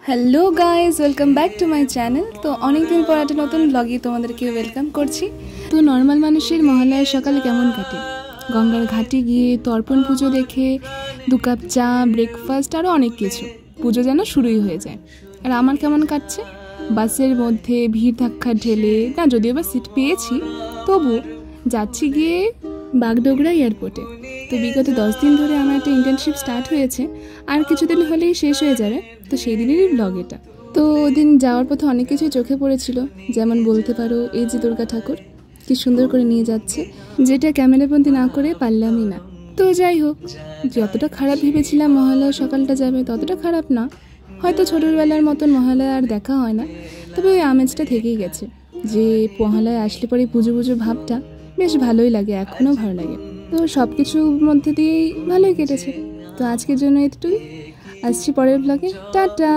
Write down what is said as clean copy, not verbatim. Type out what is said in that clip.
Hello guys, welcome back to my channel. তো অনেকদিন পর একটা নতুন ব্লগে তোমাদেরকে ওয়েলকাম করছি। তো নর্মাল মানুষের মহালয়ার সকালে কেমন কাটে? গঙ্গার ঘাটে গিয়ে তর্পণ পুজো দেখে 2 কাপ চা, ব্রেকফাস্ট আরও অনেক কিছু, পুজো যেন শুরুই হয়ে যায়। আর আমার কেমন কাটছে? বাসের মধ্যে ভিড় ধাক্কা ঢেলে, না যদিও বা সিট পেয়েছি, তবু যাচ্ছি গিয়ে বাগডোগরা এয়ারপোর্টে। তো বিগত 10 দিন ধরে আমার একটা ইন্টার্নশিপ স্টার্ট হয়েছে, আর কিছুদিন হলেই শেষ হয়ে যাবে। তো সেই দিনেরই ব্লগ এটা। তো ওদিন যাওয়ার পথে অনেক কিছুই চোখে পড়েছিল, যেমন বলতে পারো এই যে দুর্গা ঠাকুর কি সুন্দর করে নিয়ে যাচ্ছে, যেটা ক্যামেরাবন্দি না করে পারলামই না। তো যাই হোক, যতটা খারাপ ভেবেছিলাম মহালয়ার সকালটা যাবে ততটা খারাপ না। হয়তো ছোটোবেলার মতন মহালয়া আর দেখা হয় না, তবে ওই আমেজটা থেকেই গেছে যে মহালয়া আসলে পরে পুজো পুজো ভাবটা বেশ ভালোই লাগে, এখনও ভালো লাগে। তো সব কিছুর মধ্যে দিয়েই ভালোই কেটেছে। তো আজকের জন্য এতটুকুই, আসছি পরের ব্লগে। টাটা।